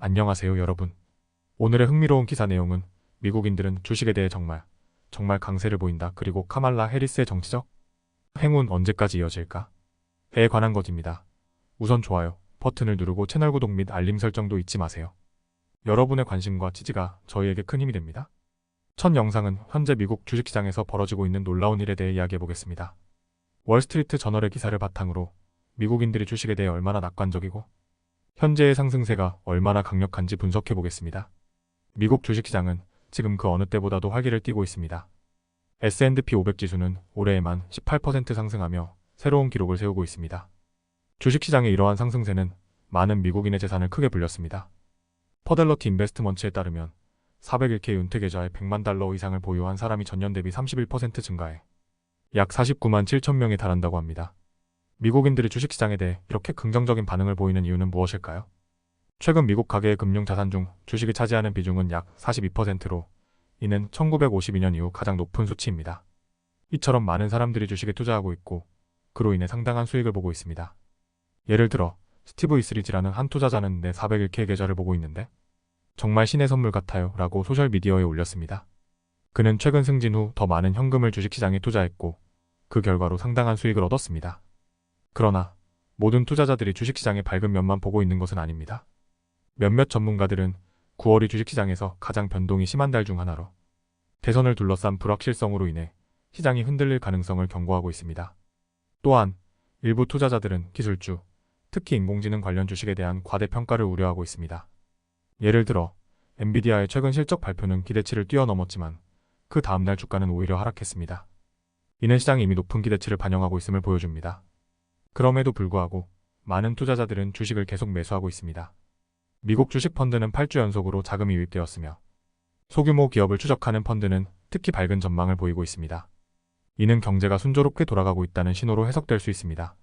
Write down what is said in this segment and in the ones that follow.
안녕하세요, 여러분. 오늘의 흥미로운 기사 내용은 미국인들은 주식에 대해 정말 강세를 보인다. 그리고 카말라 해리스의 정치적 행운 언제까지 이어질까? 에 관한 것입니다. 우선 좋아요 버튼을 누르고 채널 구독 및 알림 설정도 잊지 마세요. 여러분의 관심과 지지가 저희에게 큰 힘이 됩니다. 첫 영상은 현재 미국 주식시장에서 벌어지고 있는 놀라운 일에 대해 이야기해 보겠습니다. 월스트리트 저널의 기사를 바탕으로 미국인들이 주식에 대해 얼마나 낙관적이고 현재의 상승세가 얼마나 강력한지 분석해 보겠습니다. 미국 주식시장은 지금 그 어느 때보다도 활기를 띠고 있습니다. S&P 500 지수는 올해에만 18% 상승하며 새로운 기록을 세우고 있습니다. 주식시장의 이러한 상승세는 많은 미국인의 재산을 크게 불렸습니다. 퍼델러티 인베스트먼츠에 따르면 401k 은퇴 계좌에 $1,000,000 이상을 보유한 사람이 전년 대비 31% 증가해 약 49만 7천 명에 달한다고 합니다. 미국인들이 주식시장에 대해 이렇게 긍정적인 반응을 보이는 이유는 무엇일까요? 최근 미국 가계의 금융자산 중 주식이 차지하는 비중은 약 42%로 이는 1952년 이후 가장 높은 수치입니다. 이처럼 많은 사람들이 주식에 투자하고 있고 그로 인해 상당한 수익을 보고 있습니다. 예를 들어 스티브 이스리지라는 한 투자자는 내 401k 계좌를 보고 있는데 정말 신의 선물 같아요 라고 소셜미디어에 올렸습니다. 그는 최근 승진 후 더 많은 현금을 주식시장에 투자했고 그 결과로 상당한 수익을 얻었습니다. 그러나 모든 투자자들이 주식시장의 밝은 면만 보고 있는 것은 아닙니다. 몇몇 전문가들은 9월이 주식시장에서 가장 변동이 심한 달 중 하나로 대선을 둘러싼 불확실성으로 인해 시장이 흔들릴 가능성을 경고하고 있습니다. 또한 일부 투자자들은 기술주, 특히 인공지능 관련 주식에 대한 과대평가를 우려하고 있습니다. 예를 들어 엔비디아의 최근 실적 발표는 기대치를 뛰어넘었지만 그 다음날 주가는 오히려 하락했습니다. 이는 시장이 이미 높은 기대치를 반영하고 있음을 보여줍니다. 그럼에도 불구하고 많은 투자자들은 주식을 계속 매수하고 있습니다. 미국 주식 펀드는 8주 연속으로 자금이 유입되었으며 소규모 기업을 추적하는 펀드는 특히 밝은 전망을 보이고 있습니다. 이는 경제가 순조롭게 돌아가고 있다는 신호로 해석될 수 있습니다.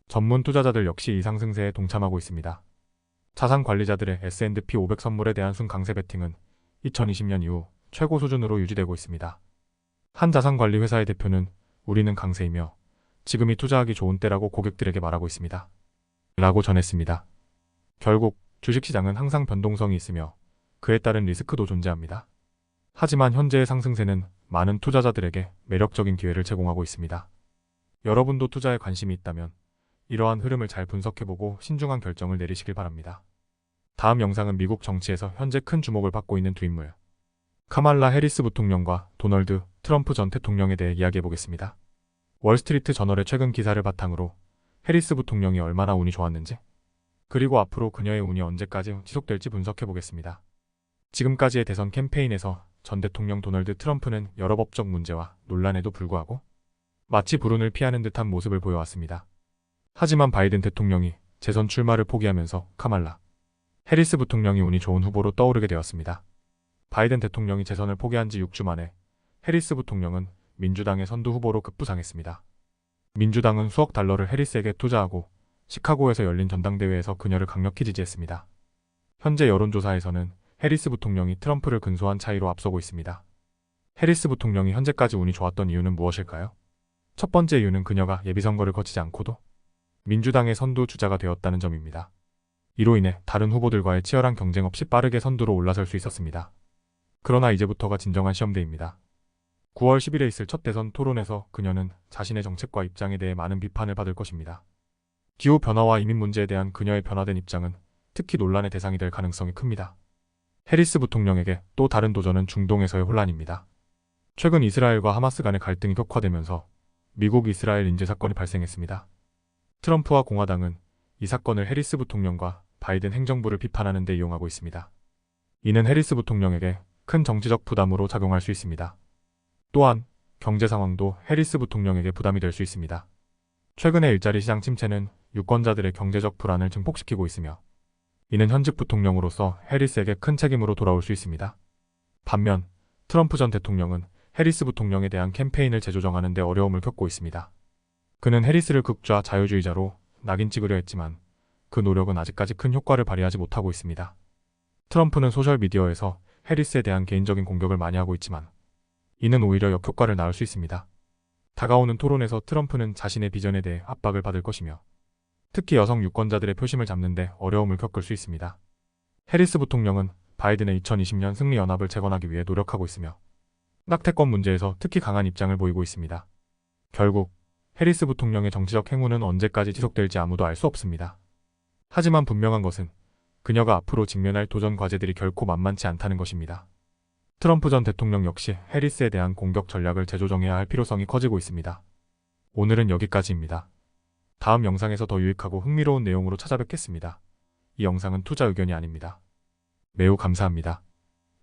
전문 투자자들 역시 이 상승세에 동참하고 있습니다. 자산 관리자들의 S&P 500 선물에 대한 순강세 베팅은 2020년 이후 최고 수준으로 유지되고 있습니다. 한 자산관리 회사의 대표는 우리는 강세이며 지금이 투자하기 좋은 때라고 고객들에게 말하고 있습니다. 라고 전했습니다. 결국 주식시장은 항상 변동성이 있으며 그에 따른 리스크도 존재합니다. 하지만 현재의 상승세는 많은 투자자들에게 매력적인 기회를 제공하고 있습니다. 여러분도 투자에 관심이 있다면 이러한 흐름을 잘 분석해보고 신중한 결정을 내리시길 바랍니다. 다음 영상은 미국 정치에서 현재 큰 주목을 받고 있는 두 인물 카말라 해리스 부통령과 도널드 트럼프 전 대통령에 대해 이야기해보겠습니다. 월스트리트 저널의 최근 기사를 바탕으로 해리스 부통령이 얼마나 운이 좋았는지 그리고 앞으로 그녀의 운이 언제까지 지속될지 분석해보겠습니다. 지금까지의 대선 캠페인에서 전 대통령 도널드 트럼프는 여러 법적 문제와 논란에도 불구하고 마치 불운을 피하는 듯한 모습을 보여왔습니다. 하지만 바이든 대통령이 재선 출마를 포기하면서 카말라 해리스 부통령이 운이 좋은 후보로 떠오르게 되었습니다. 바이든 대통령이 재선을 포기한 지 6주 만에 해리스 부통령은 민주당의 선두 후보로 급부상했습니다. 민주당은 수억 달러를 해리스에게 투자하고 시카고에서 열린 전당대회에서 그녀를 강력히 지지했습니다. 현재 여론조사에서는 해리스 부통령이 트럼프를 근소한 차이로 앞서고 있습니다. 해리스 부통령이 현재까지 운이 좋았던 이유는 무엇일까요? 첫 번째 이유는 그녀가 예비선거를 거치지 않고도 민주당의 선두 주자가 되었다는 점입니다. 이로 인해 다른 후보들과의 치열한 경쟁 없이 빠르게 선두로 올라설 수 있었습니다. 그러나 이제부터가 진정한 시험대입니다. 9월 10일에 있을 첫 대선 토론에서 그녀는 자신의 정책과 입장에 대해 많은 비판을 받을 것입니다. 기후변화와 이민 문제에 대한 그녀의 변화된 입장은 특히 논란의 대상이 될 가능성이 큽니다. 해리스 부통령에게 또 다른 도전은 중동에서의 혼란입니다. 최근 이스라엘과 하마스 간의 갈등이 격화되면서 미국 이스라엘 인질 사건이 발생했습니다. 트럼프와 공화당은 이 사건을 해리스 부통령과 바이든 행정부를 비판하는 데 이용하고 있습니다. 이는 해리스 부통령에게 큰 정치적 부담으로 작용할 수 있습니다. 또한 경제 상황도 해리스 부통령에게 부담이 될 수 있습니다. 최근의 일자리 시장 침체는 유권자들의 경제적 불안을 증폭시키고 있으며 이는 현직 부통령으로서 해리스에게 큰 책임으로 돌아올 수 있습니다. 반면 트럼프 전 대통령은 해리스 부통령에 대한 캠페인을 재조정하는 데 어려움을 겪고 있습니다. 그는 해리스를 극좌 자유주의자로 낙인 찍으려 했지만 그 노력은 아직까지 큰 효과를 발휘하지 못하고 있습니다. 트럼프는 소셜미디어에서 해리스에 대한 개인적인 공격을 많이 하고 있지만 이는 오히려 역효과를 낳을 수 있습니다. 다가오는 토론에서 트럼프는 자신의 비전에 대해 압박을 받을 것이며 특히 여성 유권자들의 표심을 잡는 데 어려움을 겪을 수 있습니다. 해리스 부통령은 바이든의 2020년 승리 연합을 재건하기 위해 노력하고 있으며 낙태권 문제에서 특히 강한 입장을 보이고 있습니다. 결국 해리스 부통령의 정치적 행운은 언제까지 지속될지 아무도 알 수 없습니다. 하지만 분명한 것은 그녀가 앞으로 직면할 도전 과제들이 결코 만만치 않다는 것입니다. 트럼프 전 대통령 역시 해리스에 대한 공격 전략을 재조정해야 할 필요성이 커지고 있습니다. 오늘은 여기까지입니다. 다음 영상에서 더 유익하고 흥미로운 내용으로 찾아뵙겠습니다. 이 영상은 투자 의견이 아닙니다. 매우 감사합니다.